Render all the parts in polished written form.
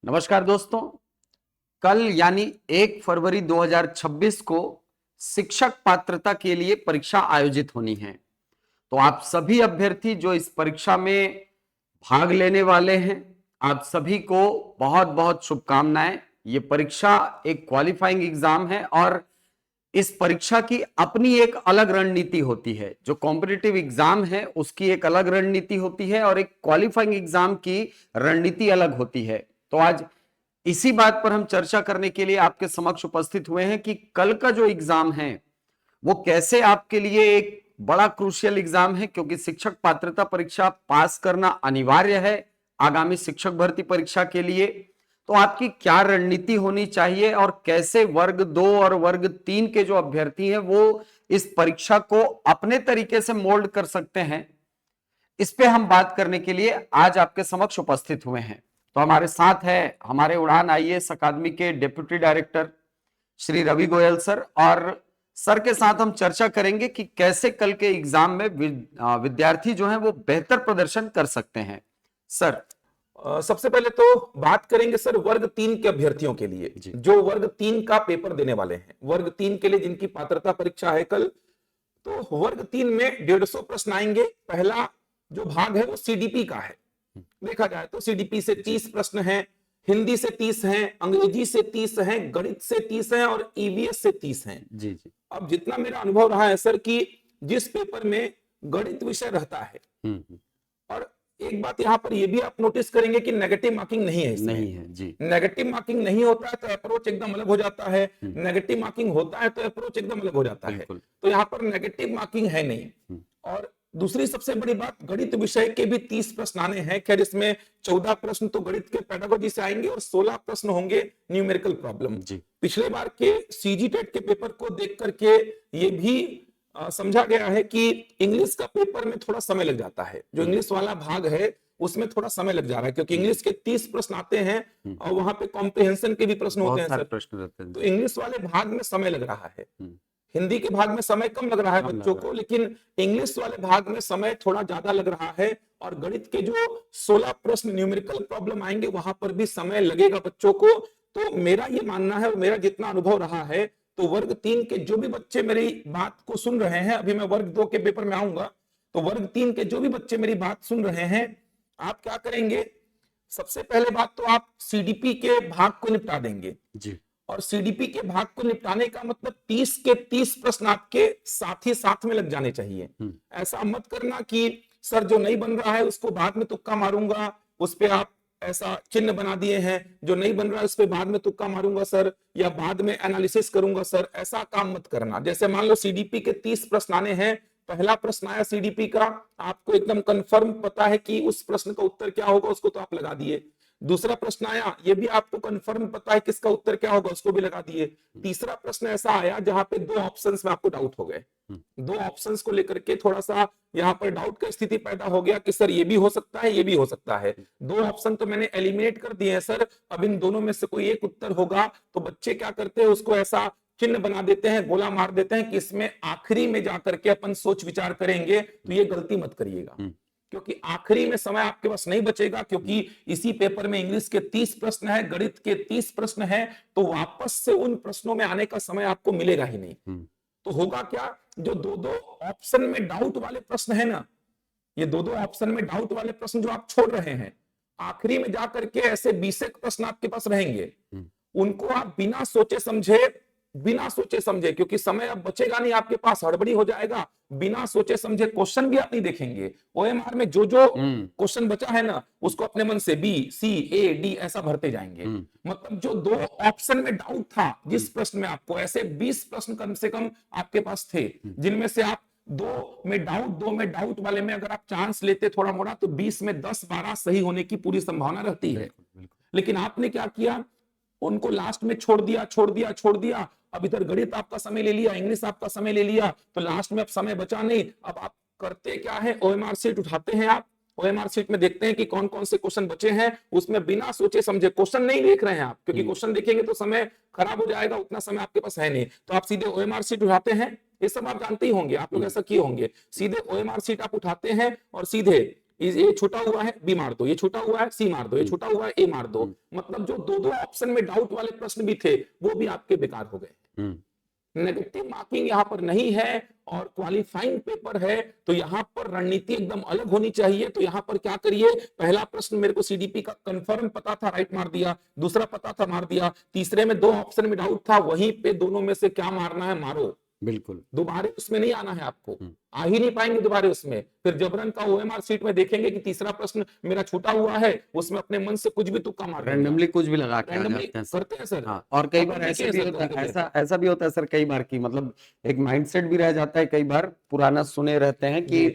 नमस्कार दोस्तों। कल यानी 1 फरवरी 2026 को शिक्षक पात्रता के लिए परीक्षा आयोजित होनी है। तो आप सभी अभ्यर्थी जो इस परीक्षा में भाग लेने वाले हैं, आप सभी को बहुत बहुत शुभकामनाएं। ये परीक्षा एक क्वालिफाइंग एग्जाम है और इस परीक्षा की अपनी एक अलग रणनीति होती है। जो कॉम्पिटिटिव एग्जाम है उसकी एक अलग रणनीति होती है और एक क्वालिफाइंग एग्जाम की रणनीति अलग होती है। तो आज इसी बात पर हम चर्चा करने के लिए आपके समक्ष उपस्थित हुए हैं कि कल का जो एग्जाम है वो कैसे आपके लिए एक बड़ा क्रूशियल एग्जाम है, क्योंकि शिक्षक पात्रता परीक्षा पास करना अनिवार्य है आगामी शिक्षक भर्ती परीक्षा के लिए। तो आपकी क्या रणनीति होनी चाहिए और कैसे वर्ग 2 और वर्ग 3 के जो अभ्यर्थी हैं वो इस परीक्षा को अपने तरीके से मोल्ड कर सकते हैं, इस पे हम बात करने के लिए आज आपके समक्ष उपस्थित हुए हैं। तो हमारे साथ है हमारे उड़ान आईएएस अकादमी के deputy director Shri Ravi Goyal sir, और सर के साथ हम चर्चा करेंगे कि कैसे कल के एग्जाम में विद्यार्थी जो हैं वो बेहतर प्रदर्शन कर सकते हैं। सर, सबसे पहले तो बात करेंगे सर वर्ग 3 के अभ्यर्थियों के लिए जो वर्ग 3 का पेपर देने वाले हैं। वर्ग 3 के लिए जिनकी पात्रता परीक्षा है कल, तो वर्ग 3 में 150 प्रश्न आएंगे। पहला जो भाग है वो सीडीपी का है। देखा जाए तो सीडीपी से 30 प्रश्न हैं, हिंदी से 30 हैं, अंग्रेजी से 30 हैं, गणित से 30 हैं और ईवीएस से 30 हैं। जी जी। अब जितना मेरा अनुभव रहा है सर कि जिस पेपर में गणित विषय रहता है, और एक बात यहां पर यह भी आप नोटिस करेंगे कि नेगेटिव मार्किंग नहीं है इसमें। नहीं है जी। नेगेटिव मार्किंग नहीं होता है तो अप्रोच एकदम अलग हो जाता है, नेगेटिव मार्किंग होता है तो अप्रोच एकदम अलग हो जाता है। तो यहाँ पर नेगेटिव मार्किंग है नहीं। और दूसरी सबसे बड़ी बात, गणित विषय के भी 30 प्रश्न आने हैं। खैर इसमें 14 प्रश्न तो गणित के पेडागोजी से आएंगे और 16 प्रश्न होंगे न्यूमेरिकल प्रॉब्लम। पिछले बार के सीजी टेट के पेपर को देख करके ये भी समझा गया है कि इंग्लिश का पेपर में थोड़ा समय लग जाता है। जो इंग्लिश वाला भाग है उसमें थोड़ा समय लग जा रहा है, क्योंकि इंग्लिश के 30 प्रश्न आते हैं और वहां पे कॉम्प्रिहेंशन के भी प्रश्न होते हैं सर। प्रश्न रहते हैं। तो इंग्लिश वाले भाग में समय लग रहा है, हिंदी के भाग में समय कम लग रहा है बच्चों को, लेकिन इंग्लिश वाले भाग में समय थोड़ा ज्यादा लग रहा है। और गणित के जो 16 प्रश्न न्यूमेरिकल प्रॉब्लम आएंगे वहां पर भी समय लगेगा बच्चों को। तो मेरा ये मानना है और मेरा जितना अनुभव रहा है, तो वर्ग 3 के जो भी बच्चे मेरी बात को सुन रहे हैं, अभी मैं वर्ग 2 के पेपर में आऊंगा, तो वर्ग 3 के जो भी बच्चे मेरी बात सुन रहे हैं, आप क्या करेंगे, सबसे पहले बात तो आप सीडीपी के भाग को निपटा देंगे जी। और सीडीपी के भाग को निपटाने का मतलब 30 के 30 प्रश्न आपके साथ ही साथ में लग जाने चाहिए। ऐसा मत करना कि सर जो नहीं बन रहा है उसको बाद में तुक्का मारूंगा, उस पे आप ऐसा चिन्ह बना दिए हैं, जो नहीं बन रहा है उस पे बाद में तुक्का मारूंगा सर, या बाद में एनालिसिस करूंगा सर। ऐसा काम मत करना। जैसे मान लो सीडीपी के 30 प्रश्न आने हैं, पहला प्रश्न आया सीडीपी का, आपको एकदम कंफर्म पता है कि उस प्रश्न का उत्तर क्या होगा, उसको तो आप लगा दिए। दूसरा प्रश्न आया, ये भी आपको कंफर्म पता है किसका उत्तर क्या होगा, उसको भी लगा दिए। तीसरा प्रश्न ऐसा आया जहां पे 2 ऑप्शंस में आपको डाउट हो गए, 2 ऑप्शंस को लेकर के थोड़ा सा यहाँ पर डाउट का स्थिति पैदा हो गया कि सर ये भी हो सकता है, ये भी हो सकता है। 2 ऑप्शन तो मैंने एलिमिनेट कर दिए हैं सर, अब इन दोनों में से कोई एक उत्तर होगा। तो बच्चे क्या करते हैं, उसको ऐसा चिन्ह बना देते हैं, गोला मार देते हैं कि इसमें आखिरी में जाकर के अपन सोच विचार करेंगे। तो ये गलती मत करिएगा, क्योंकि आखिरी में समय आपके पास नहीं बचेगा, क्योंकि इसी पेपर में इंग्लिश के 30 प्रश्न है, गणित के 30 प्रश्न है, तो वापस से उन प्रश्नों में आने का समय आपको मिलेगा ही नहीं। तो होगा क्या, जो 2-2 ऑप्शन में डाउट वाले प्रश्न है ना, ये 2-2 ऑप्शन में डाउट वाले प्रश्न जो आप छोड़ रहे हैं, आखिरी में जाकर के ऐसे 20 प्रश्न आपके पास रहेंगे, उनको आप बिना सोचे समझे, क्योंकि समय अब बचेगा नहीं आपके पास, हड़बड़ी हो जाएगा, बिना सोचे समझे क्वेश्चन भी आप नहीं देखेंगे। ओएमआर में जो जो क्वेश्चन बचा है ना, उसको अपने मन से बी सी ए डी ऐसा भरते जाएंगे। मतलब जो 2 ऑप्शन में डाउट था जिस प्रश्न में, आपको ऐसे 20 प्रश्न कम से कम आपके पास थे, जिनमें से आप 2 में डाउट वाले में अगर आप चांस लेते थोड़ा मोड़ा, तो 20 में 10-12 सही होने की पूरी संभावना रहती है। लेकिन आपने क्या किया, उनको लास्ट में छोड़ दिया। अब इधर गणित आपका समय ले लिया, इंग्लिश आपका समय ले लिया, तो लास्ट में अब समय बचा नहीं। अब आप करते क्या है, ओएमआर शीट उठाते हैं, आप ओएमआर शीट में देखते हैं कि कौन कौन से क्वेश्चन बचे हैं, उसमें बिना सोचे समझे, क्वेश्चन नहीं देख रहे हैं आप, क्योंकि क्वेश्चन देखेंगे तो समय खराब हो जाएगा, उतना समय आपके पास है नहीं। तो आप सीधे ओएमआर शीट उठाते हैं, ये सब आप जानते ही होंगे, आप लोग ऐसा किए होंगे। सीधे ओएमआर शीट आप उठाते हैं और सीधे ये छूटा हुआ है बी मार दो, ये छूटा हुआ है सी मार दो, ये छूटा हुआ है ए मार दो, मतलब जो दो दो ऑप्शन में डाउट वाले प्रश्न भी थे वो भी आपके बेकार हो गए। नेगेटिव मार्किंग यहाँ पर नहीं है और क्वालिफाइंग पेपर है, तो यहाँ पर रणनीति एकदम अलग होनी चाहिए। तो यहाँ पर क्या करिए, पहला प्रश्न मेरे को सीडीपी का कंफर्म पता था, राइट मार दिया, दूसरा पता था, मार दिया, तीसरे में दो ऑप्शन में डाउट था, वहीं पे दोनों में से क्या मारना है मारो, बिल्कुल दोबारे उसमें नहीं आना है आपको, आ ही नहीं पाएंगे दोबारे उसमें। फिर जबरन का ओएमआर सीट में देखेंगे कि तीसरा प्रश्न मेरा छूटा हुआ है, उसमें अपने मन से कुछ भी तुक्का मार रैंडमली कुछ भी लगा के आ रैंडमली जाते हैं सर। करते हैं सर। हाँ, और कई बार ऐसे भी होता है, ऐसा भी होता है सर कई बार की, मतलब एक माइंडसेट भी रह जाता है, कई बार पुराना सुने रहते हैं कि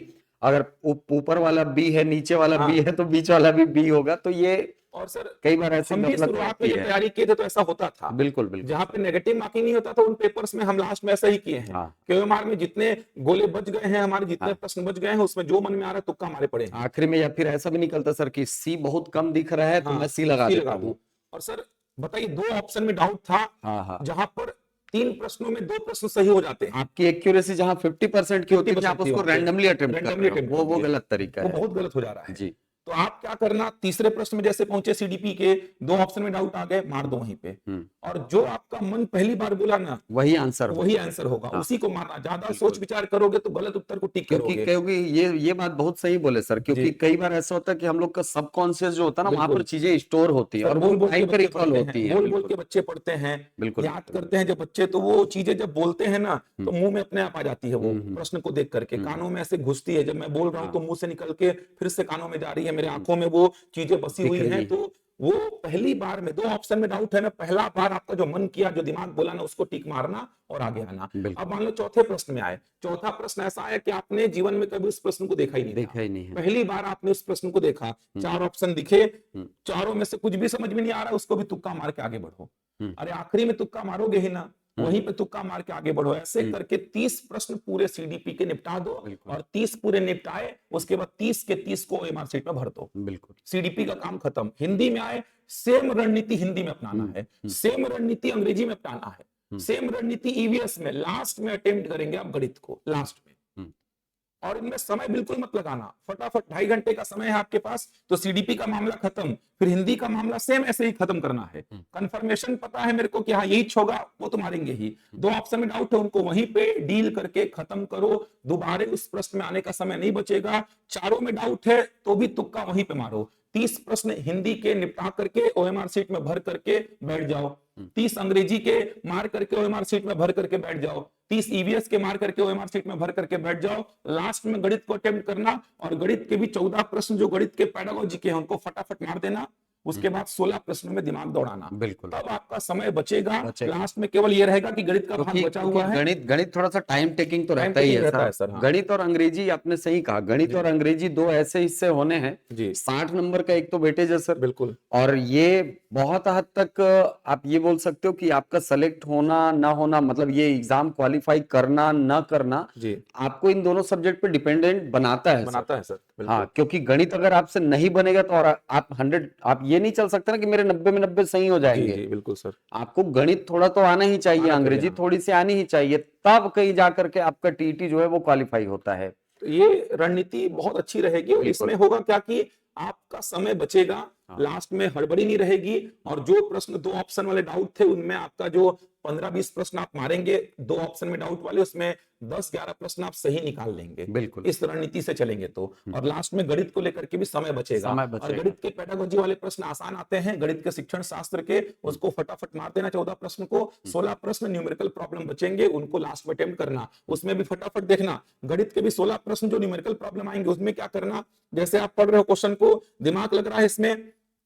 अगर ऊपर वाला बी है नीचे वाला बी है तो बीच वाला भी बी होगा, तो ये और सर कई बार ऐसे हम भी शुरुआत में जब तैयारी किए थे तो ऐसा होता था। बिल्कुल बिल्कुल, जहां पे नेगेटिव मार्किंग नहीं होता था उन पेपर्स में हम लास्ट में ऐसा ही किए हैं। क्यूएमआर में जितने गोले बच गए हैं हमारे, जितने प्रश्न बच गए हैं, उसमें जो मन में आ रहा है तुक्का हमारे पड़े हैं आखिरी में। या फिर ऐसा भी निकलता सर कि सी बहुत कम दिख रहा है तो मैं सी लगा देता हूं। और सर बताइए, दो ऑप्शन में डाउट था, जहां पर 3 प्रश्नों में 2 प्रश्न सही हो जाते हैं। आपकी एक्यूरेसी जहां 50% की होती है, आप उसको रैंडमली अटेम्प्ट कर रहे हो, वो गलत तरीका है, वो बहुत गलत हो जा रहा है जी। तो आप क्या करना, तीसरे प्रश्न में जैसे पहुंचे सीडीपी के, 2 ऑप्शन में डाउट आ गए, मार दो वहीं पे, और जो आपका मन पहली बार बोला ना वही आंसर होगा, उसी को मारना। ज्यादा सोच विचार करोगे तो गलत उत्तर को टिक करोगे। क्योंकि ये बात बहुत सही बोले सर, क्योंकि कई बार ऐसा होता है कि हम लोग का सबकॉन्शियस जो होता है ना, वहां पर चीजें स्टोर होती है और वो टाइम पर इक्वल होती है। बोल के बच्चे पढ़ते हैं, याद करते हैं जब बच्चे, तो वो चीजें जब बोलते हैं ना तो मुंह में अपने आप आ जाती है, वो प्रश्न को देख करके कानों में ऐसे घुसती है। जब मैं बोल रहा हूँ तो मुंह से निकल के फिर से कानों में जा रही है, मेरे आंखों में वो चीजें बसी हुई हैं। तो वो पहली बार में 2 ऑप्शन में डाउट है ना, पहला बार आपका जो मन किया, जो दिमाग बोला ना, उसको टिक मारना और आगे आना। अब मान लो चौथे प्रश्न में आए, चौथा प्रश्न ऐसा है कि आपने जीवन में कभी उस प्रश्न को देखा ही नहीं है, पहली बार आपने उस प्रश्न को देखा, 4 ऑप्शन दिखे, चारों में से कुछ भी समझ में नहीं आ रहा, उसको भी तुक्का मार के आगे बढ़ो। अरे आखिरी में तुक्का मारोगे ही ना, वहीं पे तुक्का मार के आगे बढ़ो। ऐसे करके 30 प्रश्न पूरे सीडीपी के निपटा दो, और 30 पूरे निपटाए, उसके बाद 30 के 30 को ओएमआर सीट में भर दो, बिल्कुल सीडीपी का काम खत्म। हिंदी में आए, सेम रणनीति हिंदी में अपनाना है, सेम रणनीति अंग्रेजी में अपनाना है, सेम रणनीति ईवीएस में लास्ट में अटेम्प्ट करेंगे आप गणित को लास्ट में। और इनमें समय बिल्कुल मत लगाना, फटाफट 2.5 घंटे का समय है आपके पास, तो सीडीपी का मामला खत्म, फिर हिंदी का मामला सेम ऐसे ही खत्म करना है। कंफर्मेशन पता है मेरे को कि हाँ यही होगा, वो तो मारेंगे ही। 2 ऑप्शन में डाउट है, उनको वहीं पे डील करके खत्म करो, दोबारा उस प्रश्न में आने का समय नहीं बचेगा। चारों में डाउट है तो भी तुक्का वहीं पे मारो। 30 प्रश्न हिंदी के निपटा करके ओएमआर सीट में भर करके बैठ जाओ, 30 अंग्रेजी के मार करके ओएमआर सीट में भर करके बैठ जाओ, 30 ईवीएस के मार करके ओएमआर सीट में भर करके बैठ जाओ। लास्ट में गणित को अटेम्प्ट करना, और गणित के भी 14 प्रश्न जो गणित के पेडागोजी के हैं उनको फटाफट मार देना। उसके बाद 16 प्रश्नों में दिमाग दौड़ाना, बिल्कुल तब आपका समय बचेगा। लास्ट में केवल ये रहेगा कि गणित का भाग बचा हुआ है। गणित थोड़ा सा टाइम टेकिंग तो रहता ही है सर। गणित और अंग्रेजी, आपने सही कहा, गणित और अंग्रेजी 2 ऐसे हिस्से होने हैं, 60 नंबर का एक तो वेटेज है सर, बिल्कुल। और ये बहुत हद तक आप ये बोल सकते हो कि आपका सेलेक्ट होना ना होना, मतलब ये एग्जाम क्वालिफाई करना ना करना, आपको इन दोनों सब्जेक्ट पे डिपेंडेंट बनाता है सर। हाँ, क्योंकि गणित अगर आपसे नहीं बनेगा तो और आप 100, आप ये नहीं चल सकते ना कि मेरे 90 में 90 सही हो जाएंगे। जी, बिल्कुल सर। आपको गणित थोड़ा तो आना ही चाहिए, अंग्रेजी थोड़ी सी आनी ही चाहिए, तब कहीं जाकर के आपका टीटी जो है वो क्वालिफाई होता है। तो ये रणनीति बहुत अच्छी रहेगी, और इसमें होगा क्या कि आपका समय बचेगा, लास्ट में हड़बड़ी नहीं रहेगी, और जो प्रश्न 2 ऑप्शन वाले डाउट थे उनमें आपका जो 15-20 प्रश्न आप मारेंगे 2 ऑप्शन में डाउट वाले, उसमें 10-11 प्रश्न आप सही निकाल लेंगे, बिल्कुल इस रणनीति से चलेंगे तो। और लास्ट में गणित को लेकर के भी समय बचेगा। और गणित के पेडागोजी वाले प्रश्न आसान आते हैं, गणित के शिक्षण शास्त्र के, उसको फटाफट मार देना 14 प्रश्न को। 16 प्रश्न न्यूमेरिकल प्रॉब्लम बचेंगे, उनको लास्ट में अटेम्प्ट करना, उसमें भी फटाफट देखना। गणित के भी 16 प्रश्न जो न्यूमेरिकल प्रॉब्लम आएंगे उसमें क्या करना, जैसे आप पढ़ रहे हो क्वेश्चन को, दिमाग लग रहा है इसमें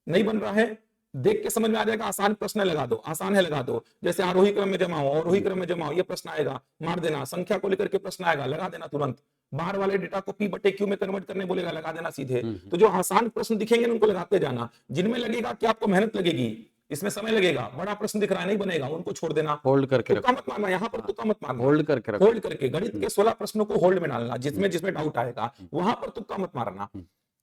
नहीं बन रहा है, देख के समझ में आ जाएगा, आसान प्रश्न लगा दो, आसान है लगा दो। जैसे आरोही क्रम में जमाओ, अवरोही क्रम में जमाओ, ये प्रश्न आएगा, मार देना। संख्या को लेकर के प्रश्न आएगा, लगा देना तुरंत। बाहर वाले डेटा को P/Q में कन्वर्ट करने बोलेगा, लगा देना सीधे। तो जो आसान प्रश्न दिखेंगे उनको लगाते जाना, जिनमें लगेगा कि आपको मेहनत लगेगी, इसमें समय लगेगा, बड़ा प्रश्न दिख रहा है नहीं बनेगा, उनको छोड़ देना, होल्ड करके तुक्का मत मारना, यहाँ पर तुक्का मत मारना, होल्ड करके गणित के 16 प्रश्नों को होल्ड में डालना, जिसमें डाउट आएगा वहां पर तुक्का मत मारना।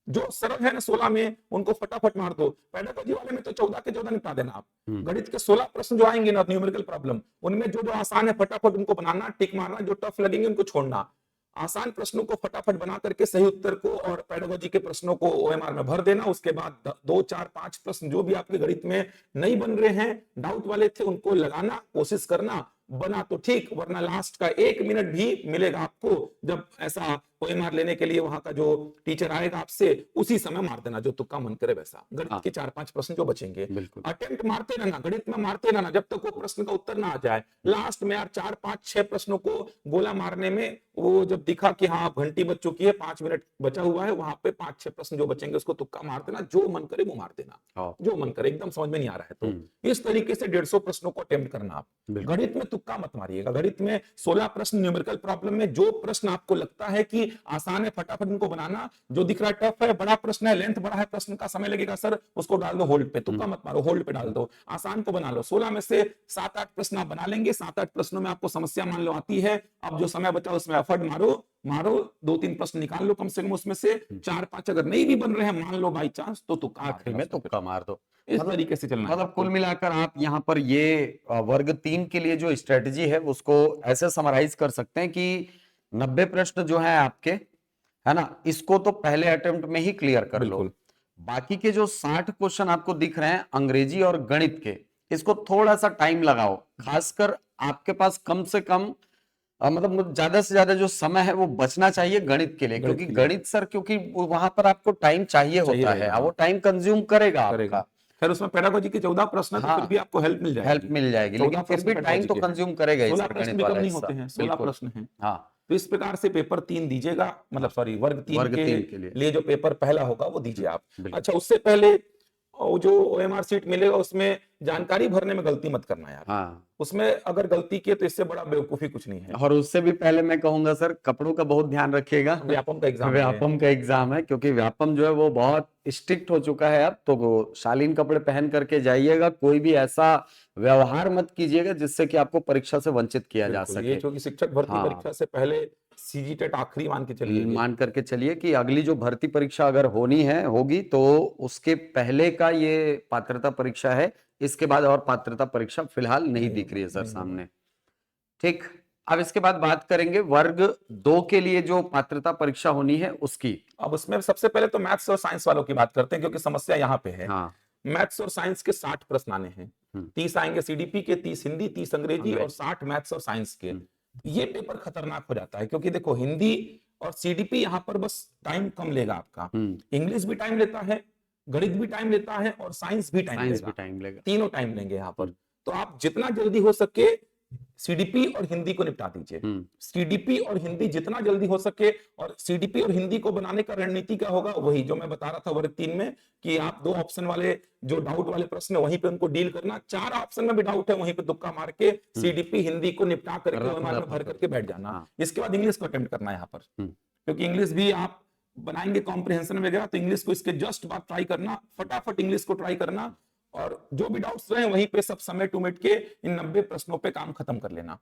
जो सरल है ना 16 में, उनको फटाफट मार दो। पेडागोजी वाले में तो 14 के 14 निपटा देना आप। गणित के 16 प्रश्न जो आएंगे ना न्यूमेरिकल प्रॉब्लम, उनमें जो आसान है फटाफट उनको बनाना, टिक मारना, जो टफ लगेंगे उनको छोड़ना। आसान प्रश्नों को फटाफट बना करके सही उत्तर को और पेडागोजी के प्रश्नों को ओएमआर में भर देना। उसके बाद 2, 4, 5 प्रश्न जो भी आपके गणित में नहीं बन रहे हैं, डाउट वाले थे, उनको लगाना, कोशिश करना, बना तो ठीक, वरना लास्ट का 1 मिनट भी मिलेगा आपको जब ऐसा ओएमआर लेने के लिए वहां का जो टीचर आएगा आपसे, उसी समय मार देना जो तुक्का मन करे वैसा। गणित के 4-5 प्रश्न जो बचेंगे, अटेम्प्ट मारते रहना, गणित में मारते रहना जब तक वो प्रश्न का उत्तर ना आ जाए। लास्ट में यार 4, 5, 6 प्रश्नों को गोला मारने में वो जब दिखा कि हाँ घंटी बज चुकी है, 5 मिनट बचा हुआ है, वहां पे 5-6 प्रश्न जो बचेंगे उसको तुक्का मार देना, जो मन करे वो मार देना, जो मन करे, एकदम समझ में नहीं आ रहा है तो इस तरीके से 150 प्रश्नों को अटेम्प्ट करना आप। गणित में तुक्का मत मारिएगा। गणित में 16 प्रश्न न्यूमेरिकल प्रॉब्लम में जो प्रश्न आपको लगता है कि आसान है, फटाफट उनको बनाना। जो दिख रहा है टफ है, बड़ा प्रश्न है, लेंथ बड़ा है, प्रश्न का समय लगेगा सर, उसको डाल दो होल्ड पे, तुक्का मत मारो, होल्ड पे डाल दो, आसान को बना लो। 16 में से 7-8 प्रश्न आप बना लेंगे। 7-8 प्रश्नों में आपको समस्या मान लो आती है, अब जो समय बचा उसमें एफर्ट मारो 2-3 प्रश्न निकाल लो कम से कम, उसमें से 4-5 अगर नहीं भी बन रहे हैं मान लो बाई चांस, तो तुक्का आखिर में तुक्का मार दो। इस तरीके से चलना है। मतलब कुल मिलाकर आप यहाँ पर ये वर्ग 3 के लिए जो स्ट्रेटजी है उसको ऐसे समराइज कर सकते हैं कि 90 प्रश्न जो है आपके, है ना, इसको तो पहले अटेम्प्ट में ही क्लियर कर लो। बाकी के जो 60 क्वेश्चन आपको दिख रहे हैं अंग्रेजी और गणित के, इसको थोड़ा सा टाइम लगाओ। खासकर आपके पास कम से कम मतलब ज्यादा से ज्यादा जो समय है वो बचना चाहिए गणित के लिए, क्योंकि गणित सर, क्योंकि वहां पर आपको टाइम चाहिए होता है, वो टाइम कंज्यूम करेगा आपका। खैर उसमें पेडागोजी के 14 प्रश्न है, तो फिर भी आपको हेल्प मिल जाएगी, लेकिन फिर भी टाइम तो कंज्यूम करेगा। 16 प्रश्न भी कम नहीं होते हैं, 16 प्रश्न हैं। हाँ, तो इस प्रकार से पेपर 3 दीजिएगा, मतलब सॉरी वर्ग 3 के लिए जो पेपर पहला होगा वो दीजिए आप। अच्छा, उससे पहले जो ओएमआर सीट मिलेगा उसमें जानकारी भरने में गलती मत करना यार। हाँ। उसमें अगर गलती की तो इससे बड़ा बेवकूफी कुछ नहीं है। और उससे भी पहले मैं कहूंगा सर, कपड़ों का बहुत ध्यान रखिएगा। व्यापम का एग्जाम है, क्योंकि व्यापम जो है वो बहुत स्ट्रिक्ट हो चुका है अब, तो शालीन कपड़े पहन करके जाइएगा। कोई भी ऐसा व्यवहार मत कीजिएगा जिससे कि आपको परीक्षा से वंचित किया जा सके। ये जो शिक्षक भर्ती परीक्षा से पहले सीजीटेट आखिरी मान करके चलिए कि अगली जो भर्ती परीक्षा अगर होगी तो उसके पहले का ये पात्रता परीक्षा है। इसके बाद और पात्रता परीक्षा फिलहाल नहीं दिख रही है सर सामने। ठीक, अब इसके बाद बात करेंगे वर्ग 2 के लिए जो पात्रता परीक्षा होनी है उसकी। अब उसमें सबसे पहले तो मैथ्स और साइंस वालों की बात करते हैं, क्योंकि समस्या यहाँ पे है। हाँ। मैथ्स और साइंस के 60 प्रश्न आने हैं, 30 आएंगे सीडीपी के, 30 हिंदी, 30 अंग्रेजी और 60 मैथ्स और साइंस के। ये पेपर खतरनाक हो जाता है, क्योंकि देखो हिंदी और सीडीपी यहाँ पर बस टाइम कम लेगा आपका, इंग्लिश भी टाइम लेता है, गणित भी टाइम लेता है और साइंस भी टाइम लेगा, तीनों टाइम लेंगे यहाँ पर। तो आप जितना जल्दी हो सके सीडीपी और हिंदी को निपटा दीजिए। सीडीपी और हिंदी जितना जल्दी हो सके, और सीडीपी और हिंदी को बनाने का रणनीति क्या होगा, वही जो मैं बता रहा था वर्ग 3 में, कि आप 2 ऑप्शन वाले जो डाउट वाले प्रश्न है वहीं पे उनको डील करना, 4 ऑप्शन में भी डाउट है वहीं पे तुक्का मार के सीडीपी हिंदी को निपटा करके ओएमआर में भर करके बैठ जाना। इसके बाद इंग्लिश को अटेम्प्ट करना है यहाँ पर, क्योंकि इंग्लिश भी आप बनाएंगे कॉम्प्रिहेंशन वगैरह, तो इंग्लिश को इसके जस्ट बाद ट्राई करना, फटाफट इंग्लिश को ट्राई करना, और जो भी डाउट्स रहे वहीं पे सब समय टू मिनट के इन 90 प्रश्नों पे काम खत्म कर लेना।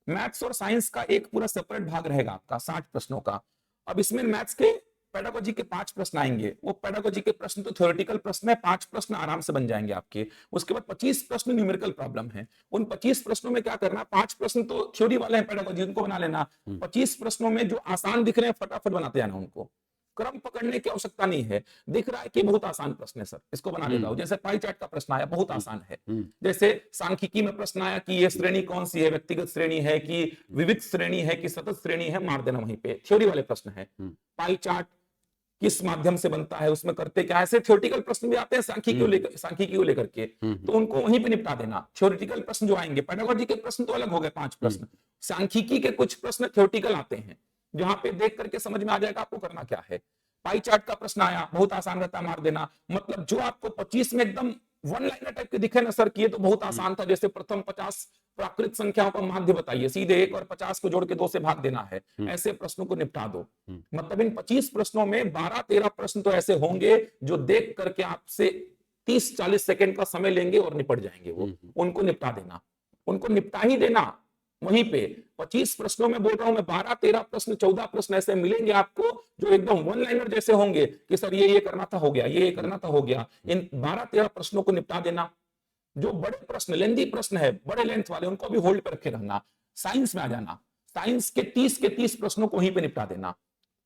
मैथ्स और साइंस का एक पूरा सेपरेट भाग रहेगा आपका 60 प्रश्नों का। अब इसमें मैथ्स के पेडागोजी के 5 प्रश्न आएंगे। वो पेडागोजी के प्रश्न तो थ्योरेटिकल प्रश्न है, 5 प्रश्न आराम से बन जाएंगे आपके। उसके बाद 25 प्रश्न न्यूमेरिकल प्रॉब्लम है। उन 25 प्रश्नों में क्या करना, 5 प्रश्न तो थ्योरी वाले हैं पेडागोजी, उनको बना लेना। 25 प्रश्नों में जो आसान दिख रहे हैं फटाफट बनाते जाना, उनको क्रम पकड़ने की आवश्यकता नहीं है। दिख रहा है कि बहुत आसान प्रश्न है सर, इसको बना लेता हूं। जैसे पाई चार्ट का प्रश्न आया, बहुत आसान है। जैसे सांख्यिकी में प्रश्न आया कि ये श्रेणी कौन सी है, व्यक्तिगत श्रेणी है कि विविध श्रेणी है कि सतत श्रेणी है, मार देना वहीं पे, थ्योरी वाले प्रश्न है। पाई चार्ट किस माध्यम से बनता है, उसमें करते क्या, ऐसे थ्योरेटिकल प्रश्न भी आते हैं सांख्यिकी को लेकर के, तो उनको वहीं पे निपटा देना। थ्योरेटिकल प्रश्न जो आएंगे, पेडागोजी के प्रश्न तो अलग हो गए 5 प्रश्न, सांख्यिकी के कुछ प्रश्न थ्योरेटिकल आते हैं, जहां पे देख करके समझ में आ जाएगा आपको करना क्या है। पाई चार्ट का प्रश्न आया, बहुत आसान रहता, मार देना। मतलब जो आपको 25 में एकदम वन लाइनर टाइप के दिखे ना सर कि ये तो बहुत आसान था, जैसे प्रथम 50 प्राकृत संख्याओं का माध्य बताइए, सीधे 1 और 50 को जोड़ के 2 से भाग देना है, ऐसे प्रश्नों को निपटा दो। मतलब इन 25 प्रश्नों में 12-13 प्रश्न तो ऐसे होंगे जो देख करके आपसे 30-40 सेकंड का समय लेंगे और निपट जाएंगे। वो उनको निपटा देना, उनको निपटा ही देना वहीं पे। 25 प्रश्नों में बोल रहा हूं मैं, 12-13 प्रश्न, 14 प्रश्न ऐसे मिलेंगे आपको जो एकदम वन लाइनर जैसे होंगे कि सर ये करना था हो गया, ये करना था हो गया। इन 12-13 प्रश्नों को निपटा देना। जो बड़े प्रश्न, लेंथी प्रश्न है, बड़े लेंथ वाले, उनको भी होल्ड पर रखे रहना। साइंस में आ जाना। साइंस के 30 प्रश्नों को वहीं पे निपटा देना,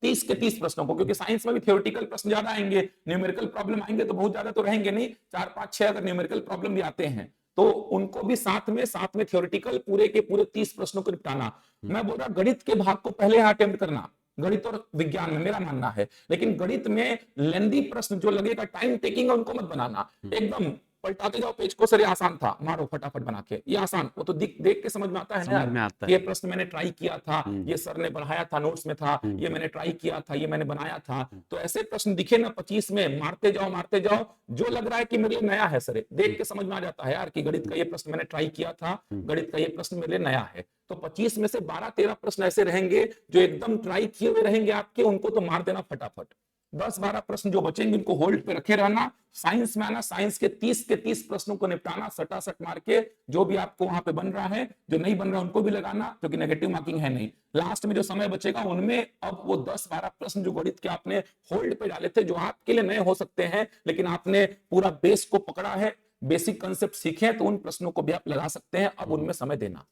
30 प्रश्नों को, क्योंकि साइंस में भी थ्योरेटिकल प्रश्न ज्यादा आएंगे, न्यूमेरिकल प्रॉब्लम आएंगे तो बहुत ज्यादा तो रहेंगे नहीं, 4 5 6 अगर न्यूमेरिकल प्रॉब्लम भी आते हैं तो उनको भी साथ में थ्योरेटिकल पूरे के पूरे 30 प्रश्नों को निपटाना। मैं बोल रहा गणित के भाग को पहले यहाँ अटेम्प्ट करना, गणित और विज्ञान में मेरा मानना है, लेकिन गणित में लेंदी प्रश्न जो लगेगा टाइम टेकिंग उनको मत बनाना, एकदम पलटाते जाओ पेज को, सर ये आसान था, मारो फटाफट बना के, ये आसान, वो तो देख के समझ में आता है ना, ये प्रश्न मैंने ट्राई किया था, ये सर ने बढ़ाया था, नोट्स में था, ये मैंने ट्राई किया था, ये मैंने बनाया था। तो ऐसे प्रश्न दिखे ना 25 में, मारते जाओ, जो लग रहा है कि मेरे लिए नया है सर, देख के समझ में आ जाता है यार कि गणित का ये प्रश्न मैंने ट्राई किया था, गणित का ये प्रश्न मेरे लिए नया है। तो 25 में से 12 13 प्रश्न ऐसे रहेंगे जो एकदम ट्राई किए हुए रहेंगे आपके, उनको तो मार देना फटाफट। 10 12 प्रश्न जो बचेंगे उनको होल्ड पे रखे रहना, साइंस में आना, साइंस के 30 प्रश्नों को निपटाना सटासट मार के, जो भी आपको वहां पे बन रहा है, जो नहीं बन रहा उनको भी लगाना, क्योंकि नेगेटिव मार्किंग है नहीं। लास्ट में जो समय बचेगा उनमें अब वो 10 12 प्रश्न जो गणित के आपने होल्ड पे डाले थे, जो आपके लिए नए हो सकते हैं, लेकिन आपने पूरा बेस को पकड़ा है, बेसिक कंसेप्ट सीखे, तो उन प्रश्नों को भी आप लगा सकते हैं, अब उनमें समय देना।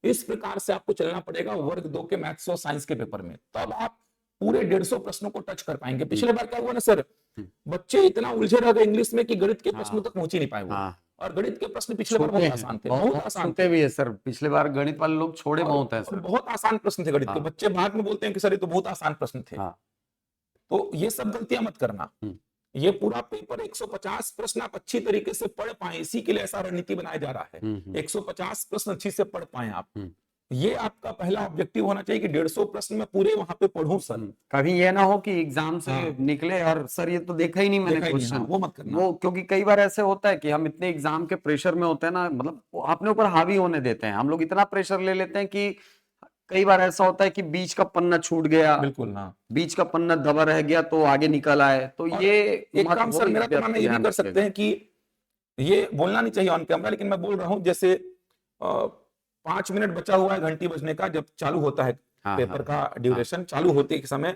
इस प्रकार से आपको चलना पड़ेगा वर्ग 2 के मैथ्स और साइंस के पेपर में, तब आप पूरे 150 प्रश्नों को टच कर पाएंगे। पिछले बार क्या हुआ ना सर, बच्चे इतना उलझे रह गए इंग्लिश में कि गणित के प्रश्नों तक पहुंच ही नहीं पाए वो, और गणित के प्रश्न पिछले बार बहुत आसान थे, बहुत आसान थे भी है सर, पिछले बार गणित वाले लोग छोड़े बहुत है सर, बहुत आसान प्रश्न थे गणित के, बच्चे बाद में बोलते हैं कि सर ये तो बहुत आसान प्रश्न थे। तो ये सब गलतियां मत करना, ये पूरा पेपर 150 प्रश्न आप अच्छी तरीके से पढ़ पाए, इसी के लिए ऐसा रणनीति बनाया जा रहा है, 150 प्रश्न अच्छी से पढ़ पाए आप, ये आपका पहला ऑब्जेक्टिव होना चाहिए कि 150 प्रश्न में पूरे वहां पे पढ़ूं सर। कभी ये ना हो कि एग्जाम से निकले और सर ये तो देखा ही नहीं मैंने क्वेश्चन, वो मत करना। वो क्योंकि कई बार ऐसे होता है कि हम इतने एग्जाम के प्रेशर में होते हैं ना, मतलब अपने ऊपर हावी होने देते हैं, हम लोग इतना प्रेशर ले लेते हैं कि कई बार ऐसा होता है कि बीच का पन्ना छूट गया, बिल्कुल ना, बीच का पन्ना दबा रह गया तो आगे निकल आए, तो ये एक काम सर मेरा तो मानना ये भी कर सकते हैं कि ये बोलना नहीं चाहिए ऑन कैमरा, लेकिन मैं बोल रहा हूं जैसे 5 मिनट बचा हुआ है घंटी बजने का, जब चालू होता है पेपर का ड्यूरेशन, चालू होते के समय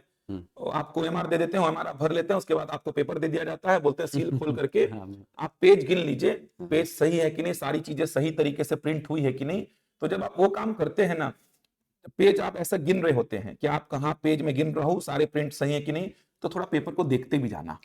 आपको एमआर दे देते हैं, एमआर आप भर लेते हैं, उसके बाद आपको पेपर दे दिया जाता है, बोलते हैं सील खोल करके आप पेज गिन लीजिए, पेज सही है कि नहीं, सारी चीजें सही तरीके से प्रिंट हुई है कि नहीं। तो जब आप वो काम करते हैं ना, पेज आप ऐसा गिन रहे होते हैं कि आप कहाँ पेज में गिन रहे हो, सारे प्रिंट सही है कि नहीं, तो थोड़ा पेपर को देखते भी जाना,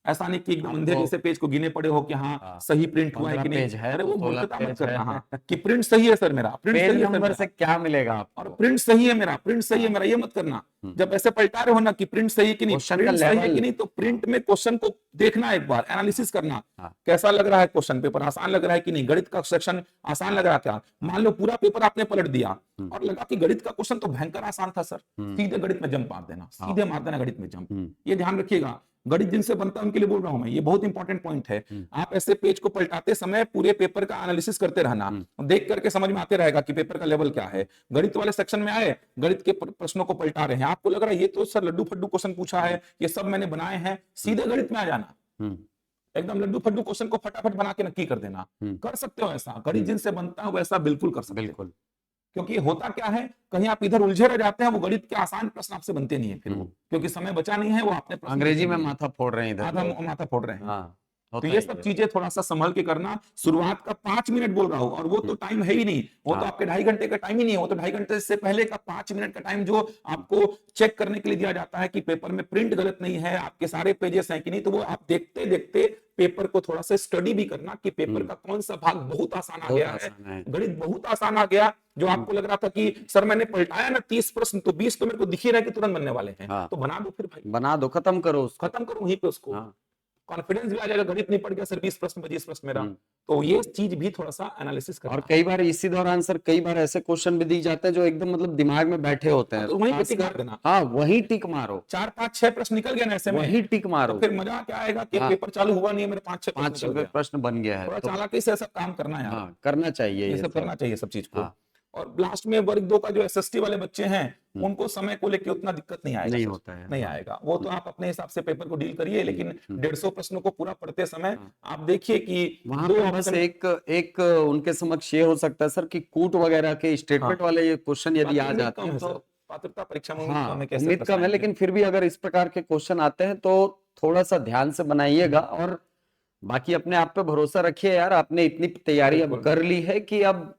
ऐसा नहीं कि एकदम अंधे जैसे पेज को गिने पड़े हो कि हाँ सही प्रिंट हुआ है कि नहीं, अरे वो मूर्खता मत करना, हाँ कि प्रिंट सही है सर मेरा, प्रिंट सही है नंबर से क्या मिलेगा आपको, और प्रिंट सही है मेरा, प्रिंट सही है मेरा, ये मत करना। जब ऐसे पलटा रहे हो ना कि प्रिंट सही है कि नहीं, प्रिंट सही है कि नहीं, तो प्रिंट में क्वेश्चन को देखना, एक बार एनालिसिस करना, कैसा लग रहा है क्वेश्चन, पेपर आसान लग रहा है कि नहीं, गणित का सेक्शन आसान लग रहा है क्या, मान लो पूरा पेपर आपने पलट दिया और लगा कि गणित का क्वेश्चन तो भयंकर आसान था सर, सीधे गणित में जंप मार देना, सीधे मार देना गणित में जंप, ये ध्यान रखिएगा, गणित जिनसे बनता है उनके लिए बोल रहा हूं मैं, ये बहुत इंपॉर्टेंट पॉइंट है। आप ऐसे पेज को पलटाते समय पूरे पेपर का एनालिसिस करते रहना, देख करके समझ में आते रहेगा कि पेपर का लेवल क्या है। गणित वाले सेक्शन में आए, गणित के प्रश्नों को पलटा रहे हैं, आपको लग रहा है ये तो सर लड्डू फड्डू क्वेश्चन पूछा है, ये सब मैंने बनाए हैं, सीधे गणित में आ जाना, एकदम लड्डू फड्डू क्वेश्चन को फटाफट बना के नक्की कर देना, कर सकते हो ऐसा, गणित जिनसे बनता है वैसा बिल्कुल कर सकते हो, क्योंकि होता क्या है, कहीं आप इधर उलझे रह जाते हैं, वो गणित के आसान प्रश्न आपसे बनते नहीं है फिर वो, क्योंकि समय बचा नहीं है, वो आपने अंग्रेजी में माथा फोड़ रहे हैं, इधर माथा फोड़ रहे हैं। तो ये सब चीजें थोड़ा सा संभल के करना, शुरुआत का 5 मिनट बोल रहा हूं, और वो तो टाइम है ही नहीं, वो तो आपके 2.5 घंटे का टाइम ही नहीं है, वो तो 2.5 घंटे से पहले का 5 मिनट का टाइम जो आपको चेक करने के लिए दिया जाता है कि पेपर में प्रिंट गलत नहीं है, आपके सारे पेजेस हैं कि नहीं, तो वो आप देखते देखते पेपर को थोड़ा सा स्टडी भी करना कि पेपर का कौन सा भाग बहुत आसान आ गया है, गणित बहुत आसान आ गया, जो आपको लग रहा था कि सर मैंने पलटाया ना 30 प्रश्न तो 20 तो मेरे को दिख ही रहा है कि तुरंत बनने वाले हैं, तो बना दो फिर भाई, बना दो, खत्म करो वहीं पे उसको, कॉन्फिडेंस भी आ जाएगा, गणित नहीं पड़ गया सर 20 प्रश्न 25 प्रश्न मेरा, तो ये चीज भी थोड़ा सा एनालिसिस करना। और कई बार इसी दौरान सर कई बार ऐसे क्वेश्चन भी दिए जाते हैं जो एकदम मतलब दिमाग में बैठे होते हैं, तो वहीं पे टिक मार देना, वहीं टिक मारो, 4 5 6 प्रश्न निकल गया ना ऐसे में, वहीं टिक मारो, तो फिर मजा क्या आएगा कि पेपर चालू हुआ नहीं है, मेरे 5 6 प्रश्न बन गया है, थोड़ा चालाकी से सब काम करना है, करना चाहिए, ये सब करना चाहिए सब चीज को। और लास्ट में वर्ग 2 का जो एसएसटी वाले बच्चे हैं, उनको समय को लेकर उतना दिक्कत नहीं आएगा, नहीं होता है, नहीं आएगा, वो तो आप अपने हिसाब से पेपर को डील करिए, लेकिन 150 प्रश्नों को पूरा पढ़ते समय आप देखिए कि वहां पे बस एक उनके समक्ष ये हो सकता है सर कि कूट वगैरह के स्टेटमेंट वाले ये क्वेश्चन यदि आ जाते हैं तो पात्रता परीक्षा में उम्मीद कम है, लेकिन फिर भी अगर इस प्रकार के क्वेश्चन आते हैं तो थोड़ा सा ध्यान से बनाइएगा, और बाकी अपने आप पे भरोसा रखिए यार, आपने इतनी तैयारी अब कर ली है कि अब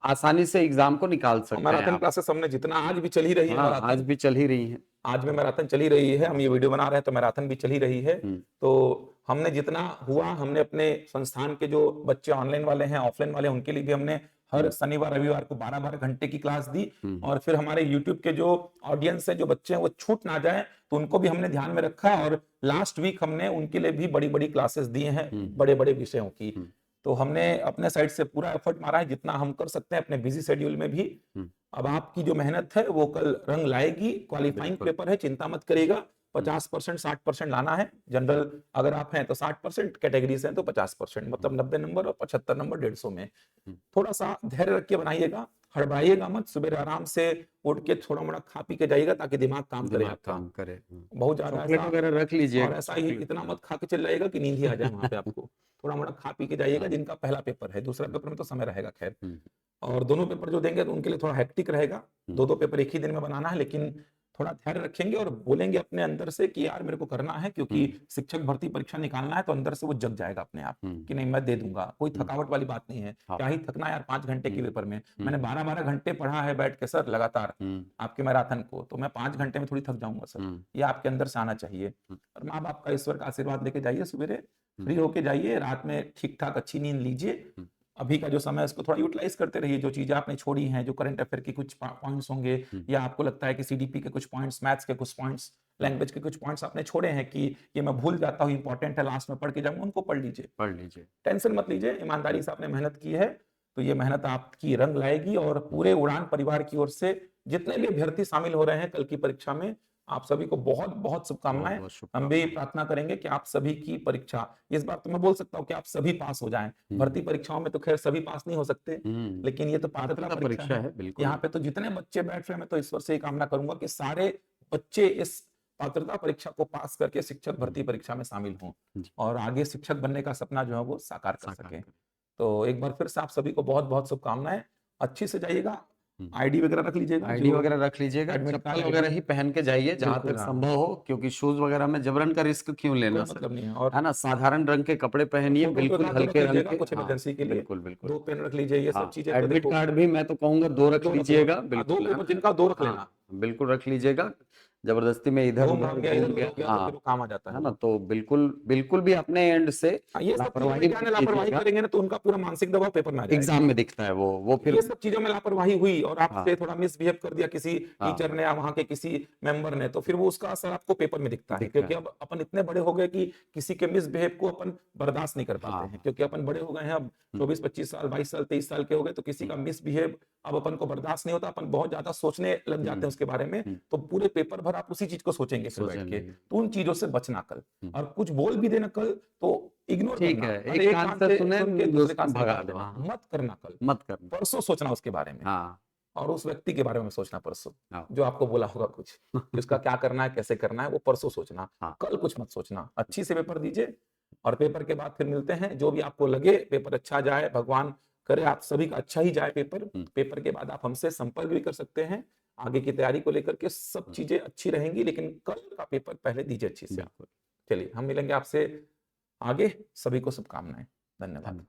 आसानी से एग्जाम को निकाल सकते हैं मैराथन आप। क्लासेस हमने जितना आज भी चल ही रही है हाँ, मैराथन, आज भी चल ही रही है। आज में मैराथन चली रही है, हम ये वीडियो बना रहे हैं तो मैराथन भी चली रही है। तो हमने जितना हुआ, हमने अपने संस्थान के जो बच्चे ऑनलाइन वाले हैं, ऑफलाइन वाले, उनके लिए भी हमने हर शनिवार रविवार को 12-12 घंटे की क्लास दी। और फिर हमारे यूट्यूब के जो ऑडियंस है, जो बच्चे हैं, वो छूट ना जाए, तो उनको भी हमने ध्यान में रखा। और लास्ट वीक हमने उनके लिए भी बड़ी बड़ी क्लासेस दिए हैं, बड़े बड़े विषयों की। तो हमने अपने साइड से पूरा एफर्ट मारा है, जितना हम कर सकते हैं अपने बिजी शेड्यूल में भी। अब आपकी जो मेहनत है वो कल रंग लाएगी। क्वालिफाइंग पेपर है, चिंता मत करिएगा। 50% 60% लाना है। जनरल अगर आप हैं तो 60%, कैटेगरी से हैं तो 50%, मतलब 90 नंबर और 75 नंबर 150 में। थोड़ा सा धैर्य रख के बनाइएगा, हड़बड़ाइएगा मत। सुबह आराम से उठ के थोड़ा मोड़ा खा पी के जाइएगा, ताकि दिमाग काम करे आपका। काम करे। बहुत ज्यादा चॉकलेट ऐसा वगैरह रख लीजिए। और ऐसा ही इतना मत खा के चल जाइएगा कि नींद ही आ जाए वहां पे आपको। थोड़ा मोड़ा खा पी के जाइएगा। जिनका पहला पेपर है, दूसरा पेपर में तो समय रहेगा खैर, और दोनों पेपर जो देंगे तो उनके लिए थोड़ा हेक्टिक रहेगा। दो पेपर एक ही दिन में बनाना है, लेकिन थोड़ा धैर्य रखेंगे और बोलेंगे अपने अंदर से कि यार मेरे को करना है, क्योंकि शिक्षक भर्ती परीक्षा निकालना है। तो अंदर से वो जग जाएगा अपने आप कि नहीं, मैं दे दूंगा। कोई थकावट वाली बात नहीं है। क्या ही थकना यार 5 घंटे के पेपर में। मैंने 12-12 घंटे पढ़ा है बैठ के सर लगातार आपके मैराथन को, तो मैं 5 घंटे में थोड़ी थक जाऊंगा सर। ये आपके अंदर से आना चाहिए। और माँ बाप का, ईश्वर का आशीर्वाद लेके जाइए, सवेरे फ्री होके जाइए, रात में ठीक ठाक अच्छी नींद लीजिए। अभी का जो समय है उसको थोड़ा यूटिलाइज करते रहिए। जो चीजें आपने छोड़ी हैं, जो करंट अफेयर के कुछ पॉइंट्स होंगे, या आपको लगता है कि सीडीपी के कुछ पॉइंट्स, मैथ्स के कुछ पॉइंट्स, लैंग्वेज के कुछ पॉइंट्स आपने छोड़े हैं कि ये मैं भूल जाता हूँ, इंपॉर्टेंट है, लास्ट में पढ़ के जाऊंगा, उनको पढ़ लीजिए। टेंशन मत लीजिए, ईमानदारी से आपने मेहनत की है तो ये मेहनत आपकी रंग लाएगी। और पूरे उड़ान परिवार की ओर से जितने भी अभ्यर्थी शामिल हो रहे हैं कल की परीक्षा में, आप सभी को बहुत बहुत शुभकामनाएं। हम भी प्रार्थना करेंगे कि आप सभी की परीक्षा, इस बार तो मैं बोल सकता हूं कि आप सभी पास हो जाएं। भर्ती परीक्षाओं में तो खैर सभी पास नहीं हो सकते, लेकिन ये तो पात्रता परीक्षा है। यहाँ पे तो जितने बच्चे बैठ रहे हैं, मैं तो ईश्वर से ही कामना करूंगा कि सारे बच्चे इस पात्रता परीक्षा को पास करके शिक्षक भर्ती परीक्षा में शामिल हों और आगे शिक्षक बनने का सपना जो है वो साकार कर सके। तो एक बार फिर से आप सभी को बहुत बहुत शुभकामनाएं। अच्छे से जाइएगा, आईडी वगैरह रख लीजिएगा, आईडी वगैरह रख लीजिएगा, चप्पल वगैरह ही पहन के जाइए जहां तक संभव हो, क्योंकि शूज वगैरह में जबरन का रिस्क क्यों लेना, मतलब नहीं है। और है ना, साधारण रंग के कपड़े पहनिए, बिल्कुल हल्के रंग के। कुछ इमरजेंसी के लिए बिल्कुल 2 पेन रख लीजिए, ये सब चीजें। एडमिट कार्ड भी मैं तो कहूंगा 2 रख लीजिएगा, बिल्कुल। 2 पेपर जिनका 2 रख लेना, बिल्कुल रख लीजिएगा। जबरदस्ती में इधर उधर घूम गया, तो फिर वो काम आ जाता है ना, तो बिल्कुल भी अपने एंड से ये सब लापरवाही करेंगे ना, तो उनका पूरा मानसिक दबाव पेपर में आ जाएगा, एग्जाम में दिखता है वो फिर ये सब चीजों में लापरवाही हुई और आपसे थोड़ा मिसबिहेव कर दिया किसी टीचर ने या वहां के किसी मेंबर ने, तो फिर वो उसका असर आपको पेपर में दिखता है। क्योंकि अब अपन इतने बड़े हो गए कि किसी के मिसबिहेव को अपन बर्दाश्त नहीं कर पाते हैं, क्योंकि अपन बड़े हो गए हैं, अब 24-25 साल, 22 साल, 23 साल के हो गए, तो किसी का मिसबिहेव अब अपन को बर्दाश्त नहीं होता। अपन बहुत ज्यादा सोचने लग जाते हैं उसके बारे में, तो पूरे पेपर भर आप उसी चीज को सोचेंगे फिर बैठ के। तो उन चीजों से बचना कल, और कुछ बोल भी देना कल तो इग्नोर करना, एक कान से सुने, दूसरे कान से भगा देना, दो। मत करना कल, मत करना, परसों सोचना उसके बारे में। और उस व्यक्ति के बारे में सोचना परसों, जो आपको बोला होगा कुछ, उसका क्या करना है, कैसे करना है, वो परसों सोचना, कल कुछ मत सोचना। अच्छी से पेपर दीजिए और पेपर के बाद फिर मिलते हैं। जो भी आपको लगे, पेपर अच्छा जाए, भगवान करे आप सभी का अच्छा ही जाए पेपर। पेपर के बाद आप हमसे संपर्क भी कर सकते हैं आगे की तैयारी को लेकर के, सब चीजें अच्छी रहेंगी, लेकिन कल का पेपर पहले दीजिए अच्छी से। चलिए हम मिलेंगे आपसे आगे, सभी को शुभकामनाएं, धन्यवाद।